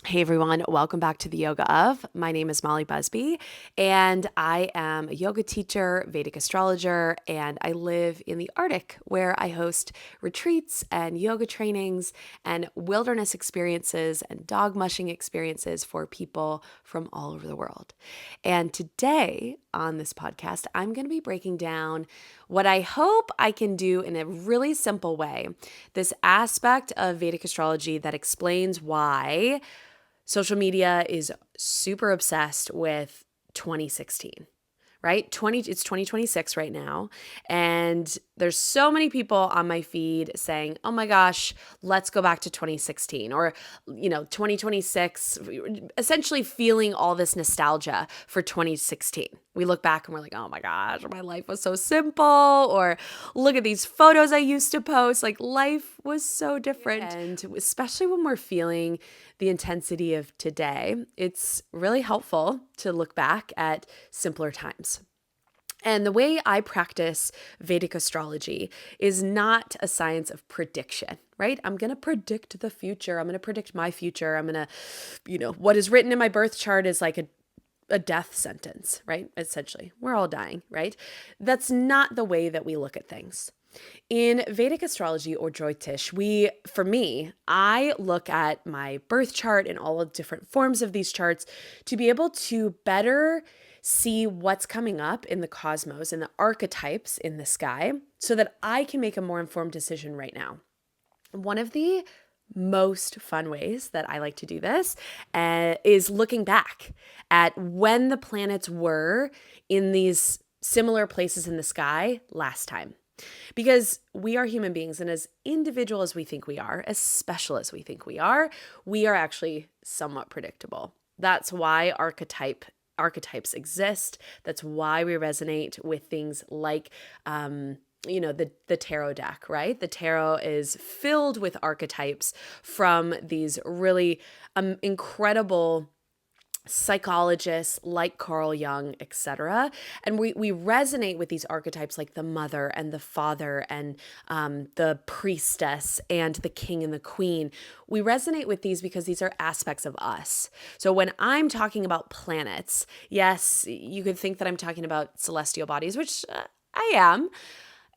Hey everyone, welcome back to the Yoga of. My name is Molly Busby, and I am a yoga teacher, Vedic astrologer, and I live in the Arctic where I host retreats and yoga trainings and wilderness experiences and dog mushing experiences for people from all over the world. And today on this podcast, I'm going to be breaking down what I hope I can do in a really simple way, this aspect of Vedic astrology that explains why social media is super obsessed with 2016, right? It's 2026 right now. And there's so many people on my feed saying, oh my gosh, let's go back to 2016 or, 2026, essentially feeling all this nostalgia for 2016. We look back and we're like, oh my gosh, my life was so simple. Or look at these photos I used to post. Like life was so different. And especially when we're feeling the intensity of today, it's really helpful to look back at simpler times. And the way I practice Vedic astrology is not a science of prediction, right? I'm going to predict the future. I'm going to predict my future. I'm going to, what is written in my birth chart is like a death sentence, right? Essentially, we're all dying, right? That's not the way that we look at things. In Vedic astrology or Jyotish, I look at my birth chart and all of the different forms of these charts to be able to better see what's coming up in the cosmos and the archetypes in the sky so that I can make a more informed decision right now. One of the most fun ways that I like to do this is looking back at when the planets were in these similar places in the sky last time. Because we are human beings, and as individual as we think we are, as special as we think we are actually somewhat predictable. That's why archetypes exist. That's why we resonate with things like the tarot deck, right? The tarot is filled with archetypes from these really incredible psychologists like Carl Jung, etc. And we resonate with these archetypes like the mother and the father and the priestess and the king and the queen. We resonate with these because these are aspects of us. So when I'm talking about planets, yes, you could think that I'm talking about celestial bodies, which I am.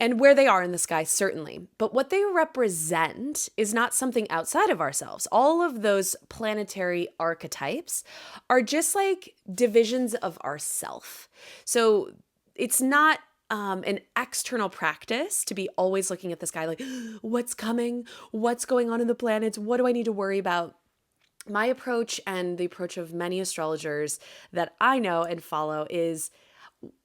And where they are in the sky, certainly. But what they represent is not something outside of ourselves. All of those planetary archetypes are just like divisions of ourself. So it's not an external practice to be always looking at the sky like, what's coming? What's going on in the planets? What do I need to worry about? My approach and the approach of many astrologers that I know and follow is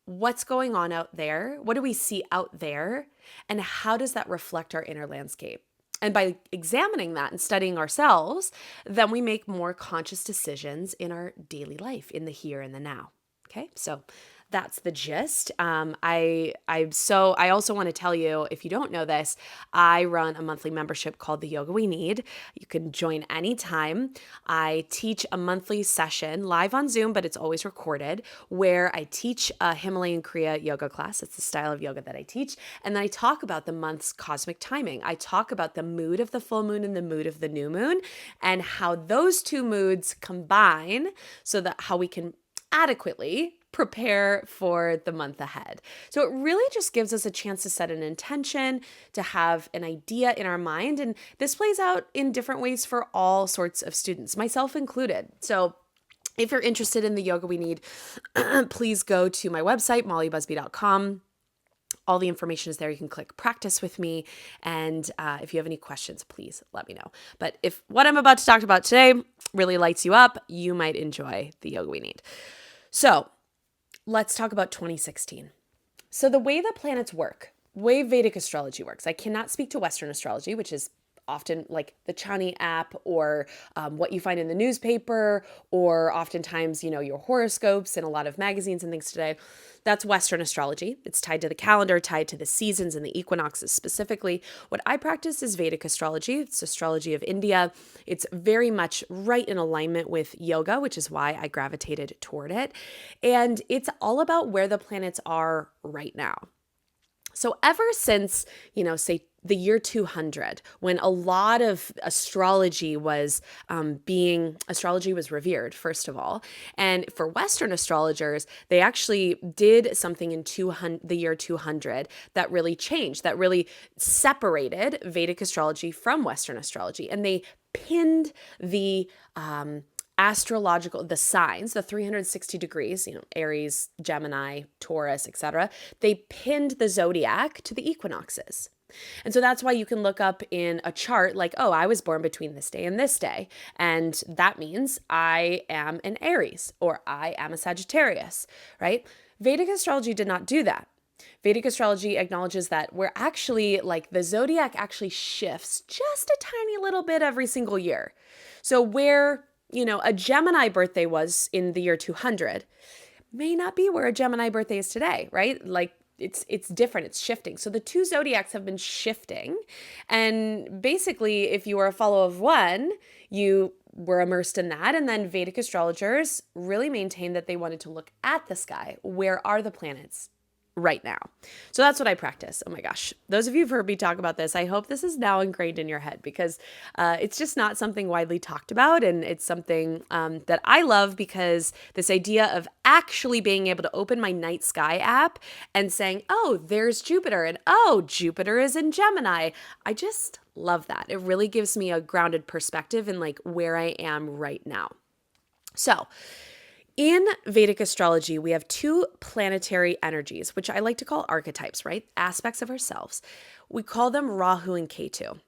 what's going on out there? What do we see out there? And how does that reflect our inner landscape? And by examining that and studying ourselves, then we make more conscious decisions in our daily life, in the here and the now. Okay, so that's the gist. I also want to tell you, if you don't know this, I run a monthly membership called the Yoga We Need. You can join anytime. I teach a monthly session live on Zoom, but it's always recorded, where I teach a Himalayan Kriya yoga class. It's the style of yoga that I teach. And then I talk about the month's cosmic timing. I talk about the mood of the full moon and the mood of the new moon and how those two moods combine so that how we can adequately prepare for the month ahead. So it really just gives us a chance to set an intention, to have an idea in our mind. And this plays out in different ways for all sorts of students, myself included. So if you're interested in the Yoga We Need, please go to my website, mollybusby.com. All the information is there. You can click practice with me. And if you have any questions, please let me know. But if what I'm about to talk about today really lights you up, you might enjoy the Yoga We Need. So let's talk about 2016. So the way the planets work, the way Vedic astrology works, I cannot speak to Western astrology, which is often like the Chani app or what you find in the newspaper or oftentimes, your horoscopes and a lot of magazines and things today. That's Western astrology. It's tied to the calendar, tied to the seasons and the equinoxes specifically. What I practice is Vedic astrology. It's astrology of India. It's very much right in alignment with yoga, which is why I gravitated toward it. And it's all about where the planets are right now. So ever since, say the year 200, when a lot of astrology was astrology was revered, first of all. And for Western astrologers, they actually did something in the year 200 that really changed, that really separated Vedic astrology from Western astrology. And they pinned the the signs, the 360 degrees, Aries, Gemini, Taurus, etc. They pinned the zodiac to the equinoxes. And so that's why you can look up in a chart like, oh, I was born between this day and this day. And that means I am an Aries or I am a Sagittarius, right? Vedic astrology did not do that. Vedic astrology acknowledges that we're actually like the zodiac actually shifts just a tiny little bit every single year. So where, a Gemini birthday was in the year 200 may not be where a Gemini birthday is today, right? Like it's different, it's shifting. So the two zodiacs have been shifting. And basically, if you were a follower of one, you were immersed in that. And then Vedic astrologers really maintained that they wanted to look at the sky. Where are the planets right now? So that's what I practice. Oh my gosh. Those of you who've heard me talk about this, I hope this is now ingrained in your head because it's just not something widely talked about. And it's something that I love because this idea of actually being able to open my night sky app and saying, oh, there's Jupiter and oh, Jupiter is in Gemini. I just love that. It really gives me a grounded perspective in like where I am right now. So in Vedic astrology, we have two planetary energies, which I like to call archetypes, right? Aspects of ourselves. We call them Rahu and Ketu.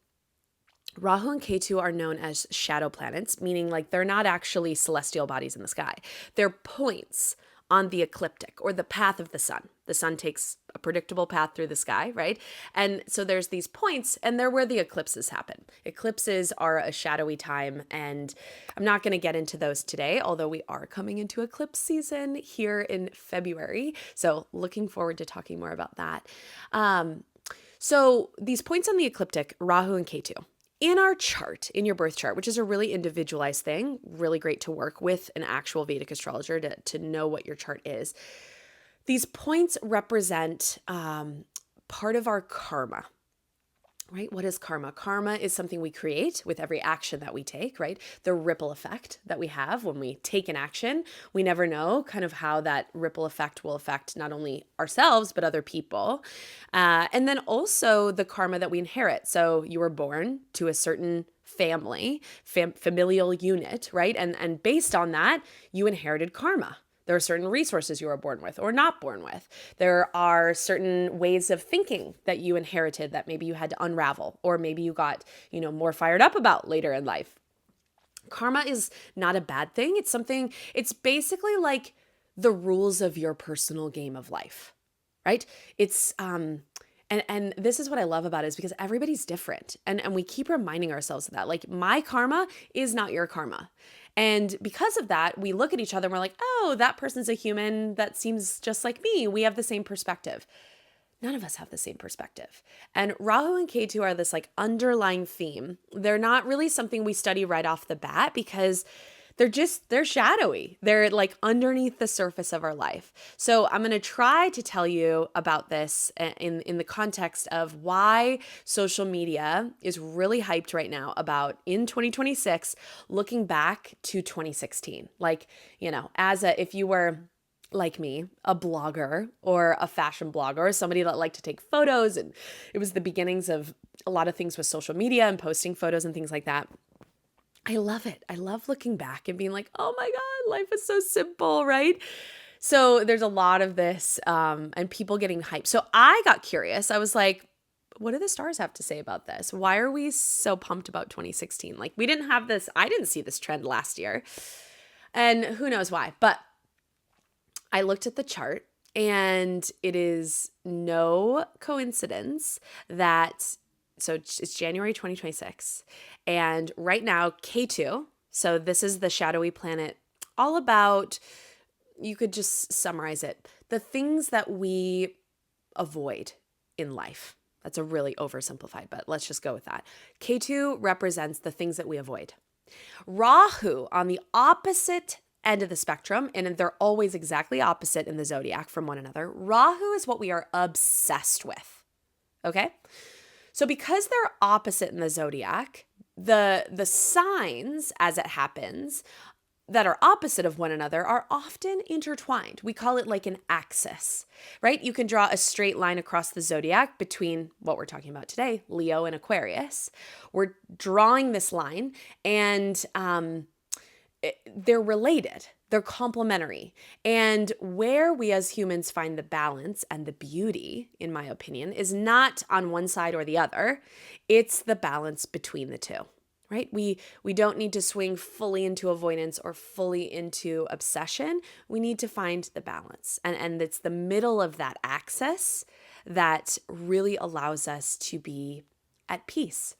Rahu and Ketu are known as shadow planets, meaning like they're not actually celestial bodies in the sky. They're points on the ecliptic or the path of the sun. The sun takes a predictable path through the sky, right? And so there's these points, and they're where the eclipses happen. Eclipses are a shadowy time, and I'm not going to get into those today, although we are coming into eclipse season here in February. So looking forward to talking more about that. So these points on the ecliptic, Rahu and Ketu, in our chart, in your birth chart, which is a really individualized thing, really great to work with an actual Vedic astrologer to know what your chart is. These points represent part of our karma, right? What is karma? Karma is something we create with every action that we take, right? The ripple effect that we have when we take an action. We never know kind of how that ripple effect will affect not only ourselves, but other people. And then also the karma that we inherit. So you were born to a certain family, familial unit, right? And based on that, you inherited karma. There are certain resources you were born with or not born with. There are certain ways of thinking that you inherited that maybe you had to unravel, or maybe you got, more fired up about later in life. Karma is not a bad thing. It's basically like the rules of your personal game of life, right? It's, and this is what I love about it is because everybody's different. And we keep reminding ourselves of that. Like my karma is not your karma. And because of that, we look at each other and we're like, oh, that person's a human that seems just like me. We have the same perspective. None of us have the same perspective. And Rahu and Ketu are this like underlying theme. They're not really something we study right off the bat because they're shadowy. They're like underneath the surface of our life. So I'm going to try to tell you about this in the context of why social media is really hyped right now about in 2026, looking back to 2016. Like, if you were like me, a blogger or a fashion blogger or somebody that liked to take photos, and it was the beginnings of a lot of things with social media and posting photos and things like that. I love it. I love looking back and being like, oh my God, life is so simple, right? So there's a lot of this and people getting hyped. So I got curious. I was like, what do the stars have to say about this? Why are we so pumped about 2016? Like we didn't have this, I didn't see this trend last year. And who knows why. But I looked at the chart and it is no coincidence that so it's January 2026. And right now, Ketu, so this is the shadowy planet, all about, you could just summarize it, the things that we avoid in life. That's a really oversimplified, but let's just go with that. Ketu represents the things that we avoid. Rahu on the opposite end of the spectrum, and they're always exactly opposite in the zodiac from one another. Rahu is what we are obsessed with. Okay? So because they're opposite in the zodiac, the signs, as it happens, that are opposite of one another are often intertwined. We call it like an axis, right? You can draw a straight line across the zodiac between what we're talking about today, Leo and Aquarius. We're drawing this line, and they're related. They're complementary. And where we as humans find the balance and the beauty, in my opinion, is not on one side or the other. It's the balance between the two, right? We don't need to swing fully into avoidance or fully into obsession. We need to find the balance. And it's the middle of that axis that really allows us to be at peace.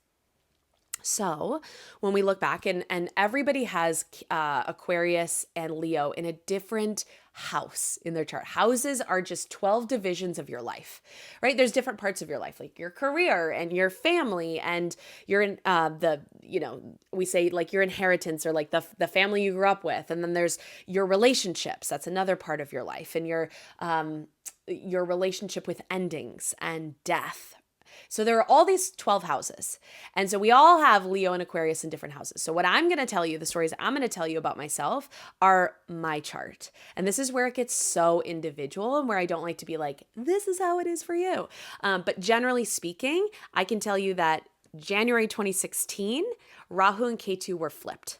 So when we look back, and everybody has Aquarius and Leo in a different house in their chart. Houses are just 12 divisions of your life, right? There's different parts of your life, like your career and your family and your we say like your inheritance, or like the family you grew up with. And then there's your relationships. That's another part of your life, and your relationship with endings and death. So there are all these 12 houses. And so we all have Leo and Aquarius in different houses. So what I'm going to tell you, the stories I'm going to tell you about myself, are my chart. And this is where it gets so individual, and where I don't like to be like, this is how it is for you. But generally speaking, I can tell you that January 2016, Rahu and Ketu were flipped.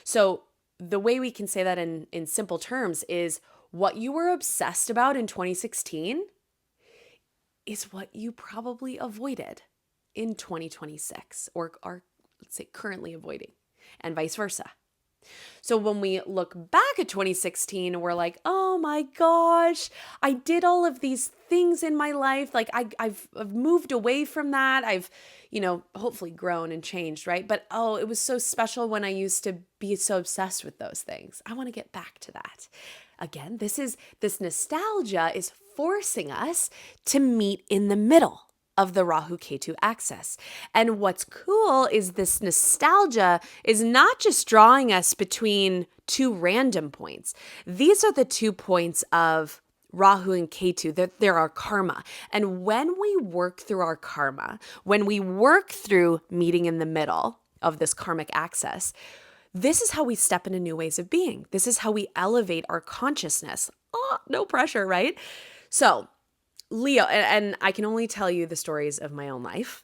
So the way we can say that in simple terms is, what you were obsessed about in 2016 is what you probably avoided in 2026, or are, let's say, currently avoiding, and vice versa. So when we look back at 2016, we're like, oh my gosh, I did all of these things in my life. Like I've moved away from that. I've, hopefully grown and changed, right? But it was so special when I used to be so obsessed with those things. I want to get back to that. Again, this nostalgia is forcing us to meet in the middle of the Rahu-Ketu axis. And what's cool is this nostalgia is not just drawing us between two random points. These are the 2 points of Rahu and Ketu, that there are karma. And when we work through our karma, when we work through meeting in the middle of this karmic axis, this is how we step into new ways of being. This is how we elevate our consciousness. No pressure, right? So Leo, and I can only tell you the stories of my own life,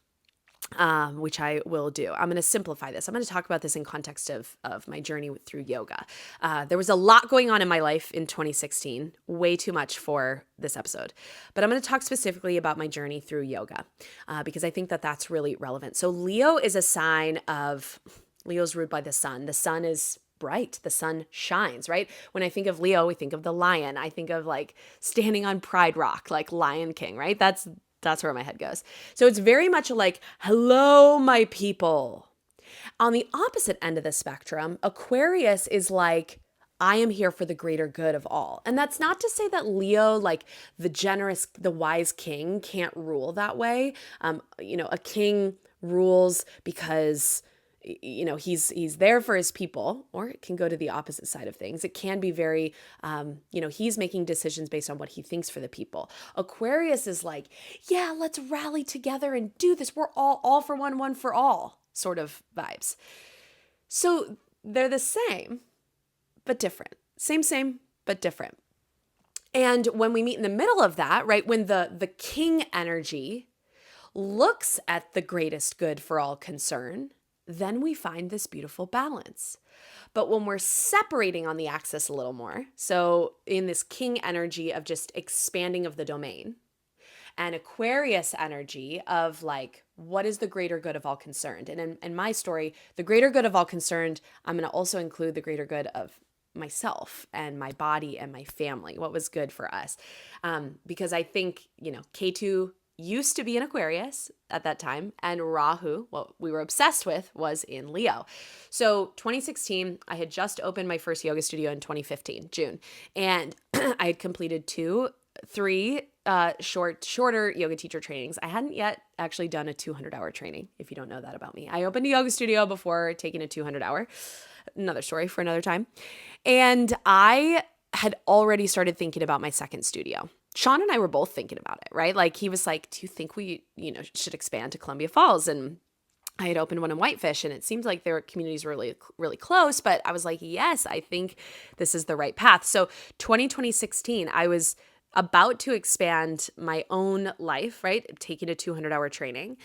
which I will do. I'm going to simplify this. I'm going to talk about this in context of my journey through yoga. There was a lot going on in my life in 2016, way too much for this episode. But I'm going to talk specifically about my journey through yoga, because I think that that's really relevant. So Leo is a sign of, Leo's ruled by the sun. The sun is bright. The sun shines, right? When I think of Leo, we think of the lion. I think of like standing on Pride Rock, like Lion King, right? That's where my head goes. So it's very much like, hello, my people. On the opposite end of the spectrum, Aquarius is like, I am here for the greater good of all. And that's not to say that Leo, like the generous, the wise king, can't rule that way. A king rules because he's there for his people, or it can go to the opposite side of things. It can be very, he's making decisions based on what he thinks for the people. Aquarius is like, yeah, let's rally together and do this. We're all for one for all sort of vibes. So they're the same, but different. Same, but different. And when we meet in the middle of that, right, when the king energy looks at the greatest good for all concerned, then we find this beautiful balance. But when we're separating on the axis a little more, so in this king energy of just expanding of the domain, and Aquarius energy of like, what is the greater good of all concerned? And in my story, the greater good of all concerned, I'm going to also include the greater good of myself and my body and my family, what was good for us. Because I think, Ketu used to be in Aquarius at that time, and Rahu, what we were obsessed with, was in Leo. So 2016, I had just opened my first yoga studio in 2015, June, and I had completed 3 shorter yoga teacher trainings. I hadn't yet actually done a 200-hour training, if you don't know that about me. I opened a yoga studio before taking a 200-hour, another story for another time. And I had already started thinking about my second studio. Sean and I were both thinking about it, right? Like he was like, do you think we, should expand to Columbia Falls? And I had opened one in Whitefish, and it seemed like their communities were really, really close. But I was like, yes, I think this is the right path. So 2016, I was about to expand my own life, right? Taking a 200-hour training.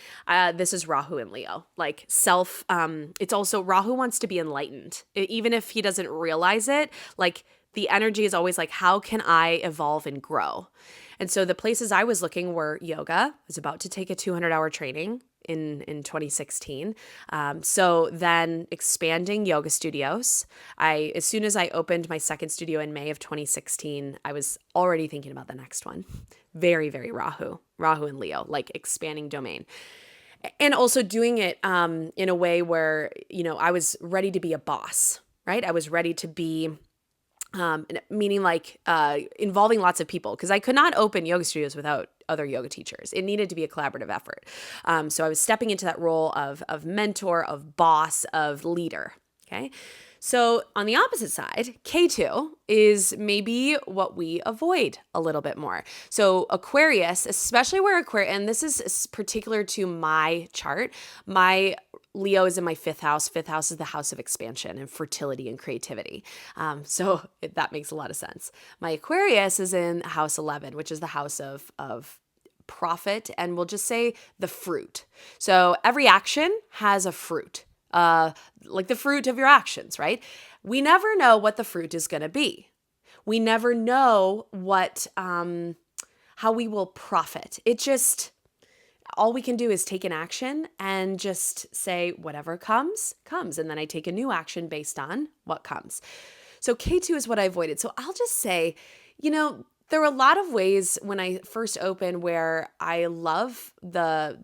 This is Rahu and Leo, like it's also Rahu wants to be enlightened. Even if he doesn't realize it, like the energy is always like, how can I evolve and grow? And so the places I was looking were yoga. I was about to take a 200-hour training in 2016. So then expanding yoga studios. As soon as I opened my second studio in May of 2016, I was already thinking about the next one. Very, very Rahu and Leo, like expanding domain. And also doing it in a way where, I was ready to be a boss, right? I was ready to be meaning like involving lots of people, because I could not open yoga studios without other yoga teachers. It needed to be a collaborative effort. So I was stepping into that role of mentor, of boss, of leader. Okay. So on the opposite side, K2 is maybe what we avoid a little bit more. So Aquarius, especially where Aquarius, and this is particular to my chart, my Leo is in my fifth house. Fifth house is the house of expansion and fertility and creativity. So that makes a lot of sense. My Aquarius is in house 11, which is the house of profit, and we'll just say the fruit. So every action has a fruit, like the fruit of your actions, right? We never know what the fruit is going to be. We never know how we will profit. All we can do is take an action and just say whatever comes. And then I take a new action based on what comes. So K2 is what I avoided. So I'll just say, there were a lot of ways when I first opened where I love the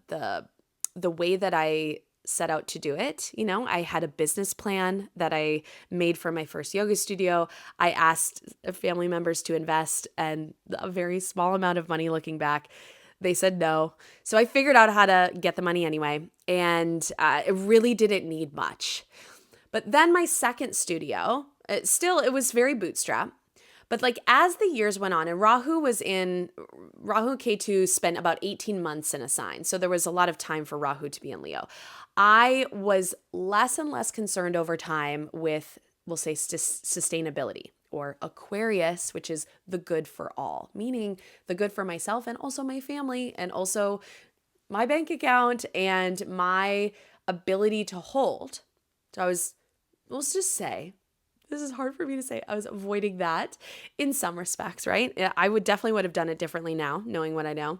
way that I set out to do it. I had a business plan that I made for my first yoga studio. I asked family members to invest, and a very small amount of money looking back. They said no. So I figured out how to get the money anyway. And it really didn't need much. But then my second studio, it was very bootstrap. But like as the years went on, and Rahu K2 spent about 18 months in a sign. So there was a lot of time for Rahu to be in Leo. I was less and less concerned over time with, we'll say, sustainability. Or Aquarius, which is the good for all, meaning the good for myself and also my family and also my bank account and my ability to hold. So let's just say, this is hard for me to say, I was avoiding that in some respects, right? I definitely would have done it differently now, knowing what I know.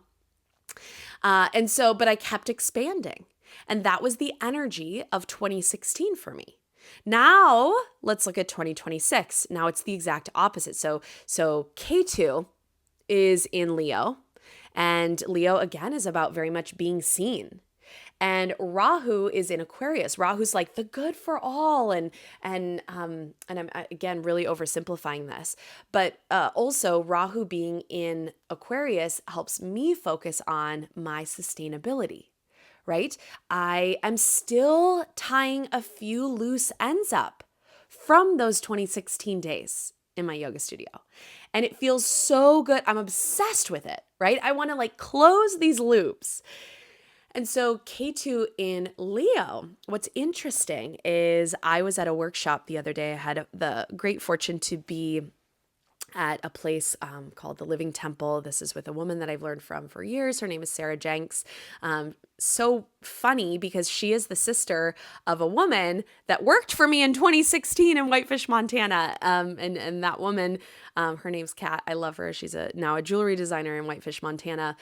But I kept expanding. And that was the energy of 2016 for me. Now, let's look at 2026. Now it's the exact opposite. So K2 is in Leo, and Leo again is about very much being seen. And Rahu is in Aquarius. Rahu's like the good for all, and I'm again really oversimplifying this, but also Rahu being in Aquarius helps me focus on my sustainability. Right? I am still tying a few loose ends up from those 2016 days in my yoga studio. And it feels so good. I'm obsessed with it, right? I want to like close these loops. And so K2 in Leo, what's interesting is I was at a workshop the other day. I had the great fortune to be at a place called the Living Temple. This is with a woman that I've learned from for years. Her name is Sarah Jenks. So funny because she is the sister of a woman that worked for me in 2016 in Whitefish, Montana. And that woman, her name's Kat. I love her. She's now a jewelry designer in Whitefish, Montana.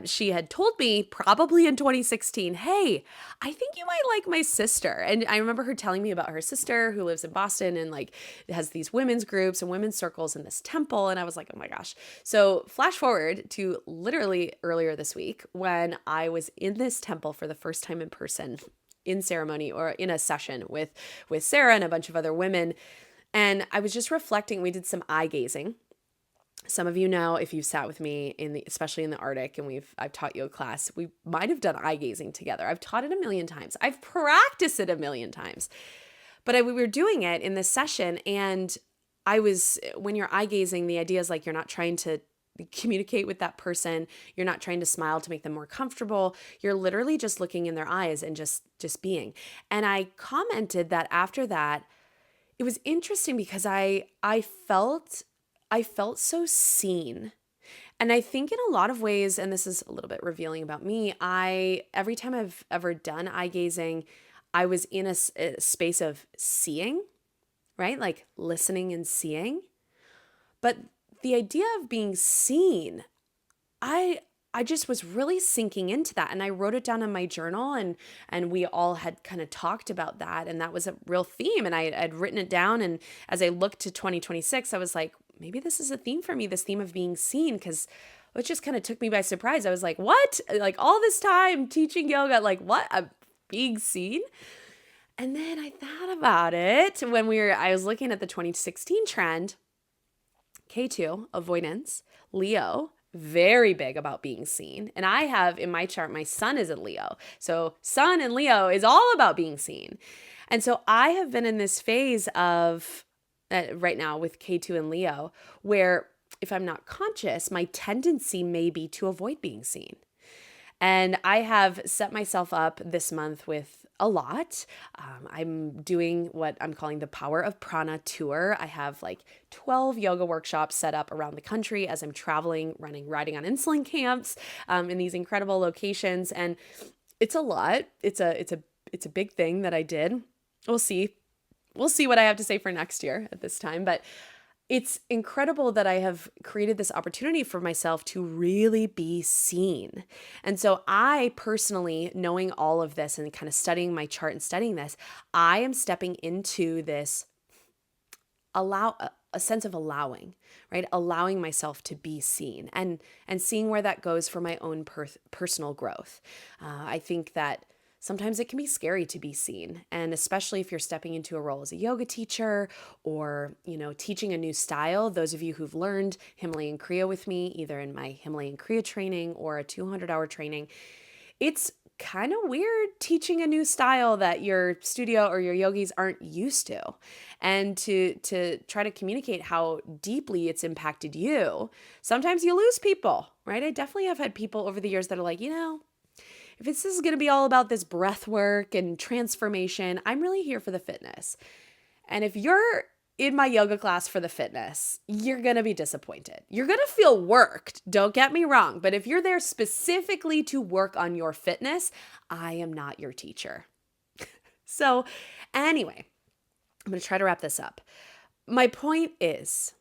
She had told me probably in 2016, hey, I think you might like my sister. And I remember her telling me about her sister who lives in Boston and like has these women's groups and women's circles in this temple. And I was like, oh my gosh. So flash forward to literally earlier this week when I was in this temple for the first time in person in ceremony or in a session with Sarah and a bunch of other women. And I was just reflecting. We did some eye gazing. Some of you know, if you've sat with me especially in the Arctic, and I've taught yoga class, we might have done eye gazing together. I've taught it 1,000,000 times. I've practiced it 1,000,000 times. But we were doing it in this session, and when you're eye gazing, the idea is like you're not trying to communicate with that person. You're not trying to smile to make them more comfortable. You're literally just looking in their eyes and just being. And I commented that after that, it was interesting because I felt so seen. And I think in a lot of ways, and this is a little bit revealing about me, every time I've ever done eye gazing, I was in a space of seeing, right? Like listening and seeing. But the idea of being seen, I I just was really sinking into that, and I wrote it down in my journal, and we all had kind of talked about that, and that was a real theme, and I'd written it down. And as I looked to 2026, I was like, maybe this is a theme for me, this theme of being seen, because it just kind of took me by surprise. I was like, what? Like all this time teaching yoga, like what? I'm being seen? And then I thought about it when I was looking at the 2016 trend. K2, avoidance. Leo, very big about being seen. And I have in my chart, my sun is a Leo. So sun and Leo is all about being seen. And so I have been in this phase of right now with K2 and Leo, where if I'm not conscious, my tendency may be to avoid being seen. And I have set myself up this month with a lot. I'm doing what I'm calling the Power of Prana tour. I have like 12 yoga workshops set up around the country as I'm traveling, riding on insulin camps in these incredible locations. And it's a lot. It's a big thing that I did. We'll see. We'll see what I have to say for next year at this time. But it's incredible that I have created this opportunity for myself to really be seen. And so I personally, knowing all of this and kind of studying my chart and studying this, I am stepping into this a sense of allowing, right? Allowing myself to be seen and seeing where that goes for my own personal growth. I think that sometimes it can be scary to be seen, and especially if you're stepping into a role as a yoga teacher or, teaching a new style. Those of you who've learned Himalayan Kriya with me, either in my Himalayan Kriya training or a 200-hour training, it's kind of weird teaching a new style that your studio or your yogis aren't used to, and to try to communicate how deeply it's impacted you. Sometimes you lose people, right? I definitely have had people over the years that are like, if this is going to be all about this breath work and transformation, I'm really here for the fitness. And if you're in my yoga class for the fitness, you're going to be disappointed. You're going to feel worked, don't get me wrong. But if you're there specifically to work on your fitness, I am not your teacher. So anyway, I'm going to try to wrap this up. My point is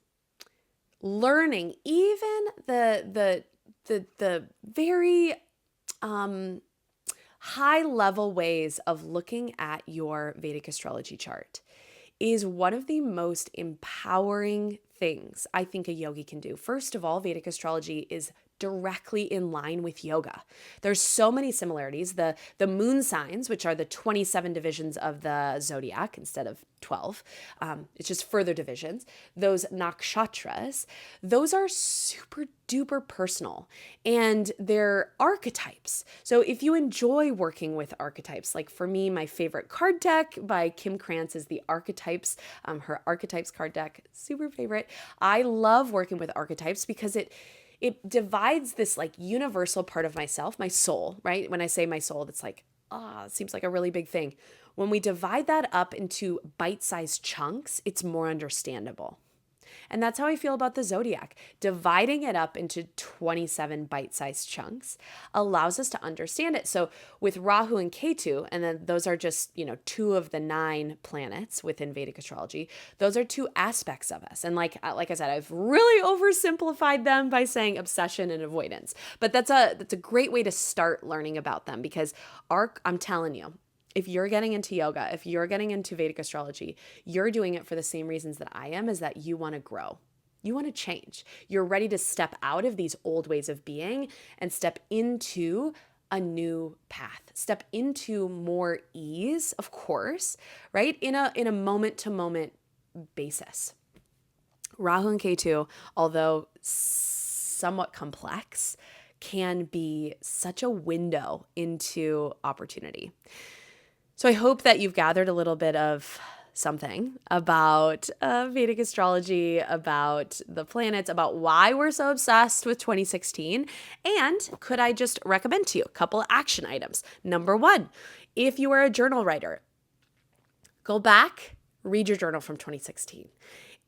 learning even the very high level ways of looking at your Vedic astrology chart is one of the most empowering things I think a yogi can do. First of all, Vedic astrology is directly in line with yoga. There's so many similarities. The moon signs, which are the 27 divisions of the zodiac instead of 12, it's just further divisions. Those nakshatras, those are super duper personal, and they're archetypes. So if you enjoy working with archetypes, like for me, my favorite card deck by Kim Krantz is the Archetypes, her Archetypes card deck, super favorite. I love working with archetypes because it divides this like universal part of myself, my soul, right? When I say my soul, that's like, it seems like a really big thing. When we divide that up into bite-sized chunks, it's more understandable. And that's how I feel about the zodiac. Dividing it up into 27 bite-sized chunks allows us to understand it. So with Rahu and Ketu, and then those are just, 2 of the 9 planets within Vedic astrology, those are 2 aspects of us. And like I said, I've really oversimplified them by saying obsession and avoidance. But that's a great way to start learning about them, because I'm telling you, if you're getting into yoga, if you're getting into Vedic astrology, you're doing it for the same reasons that I am, is that you want to grow. You want to change. You're ready to step out of these old ways of being and step into a new path. Step into more ease, of course, right? In a moment-to-moment basis. Rahu and Ketu, although somewhat complex, can be such a window into opportunity. So I hope that you've gathered a little bit of something about Vedic astrology, about the planets, about why we're so obsessed with 2016. And could I just recommend to you a couple of action items? Number one, if you are a journal writer, go back, read your journal from 2016.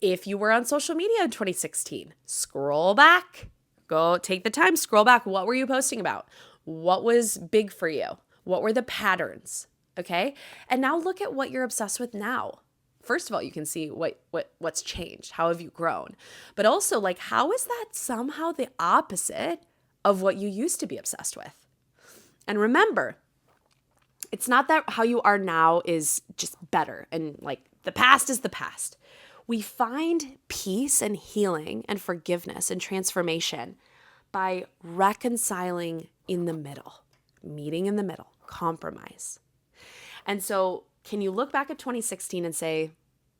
If you were on social media in 2016, scroll back, go take the time, scroll back. What were you posting about? What was big for you? What were the patterns? Okay. And now look at what you're obsessed with now. First of all, you can see what's changed. How have you grown? But also, like, how is that somehow the opposite of what you used to be obsessed with? And remember, it's not that how you are now is just better and like the past is the past. We find peace and healing and forgiveness and transformation by reconciling in the middle, meeting in the middle, compromise. And so can you look back at 2016 and say,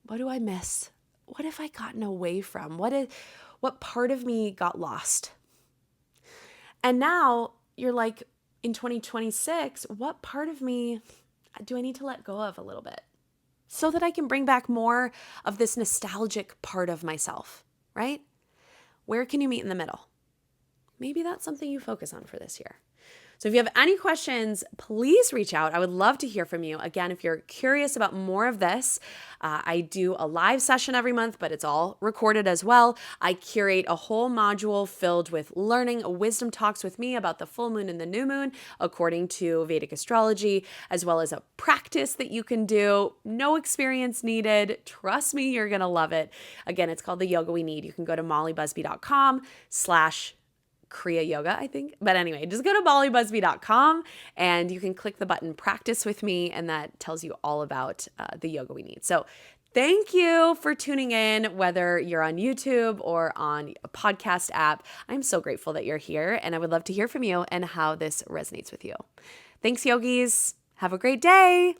what do I miss? What have I gotten away from? What part of me got lost? And now you're like, in 2026, what part of me do I need to let go of a little bit so that I can bring back more of this nostalgic part of myself, right? Where can you meet in the middle? Maybe that's something you focus on for this year. So if you have any questions, please reach out. I would love to hear from you. Again, if you're curious about more of this, I do a live session every month, but it's all recorded as well. I curate a whole module filled with learning, wisdom talks with me about the full moon and the new moon, according to Vedic astrology, as well as a practice that you can do. No experience needed. Trust me, you're going to love it. Again, it's called the Yoga We Need. You can go to mollybusby.com/Kriya Yoga, I think. But anyway, just go to mollybusby.com and you can click the button practice with me, and that tells you all about the yoga we need. So thank you for tuning in, whether you're on YouTube or on a podcast app. I'm so grateful that you're here, and I would love to hear from you and how this resonates with you. Thanks, yogis. Have a great day.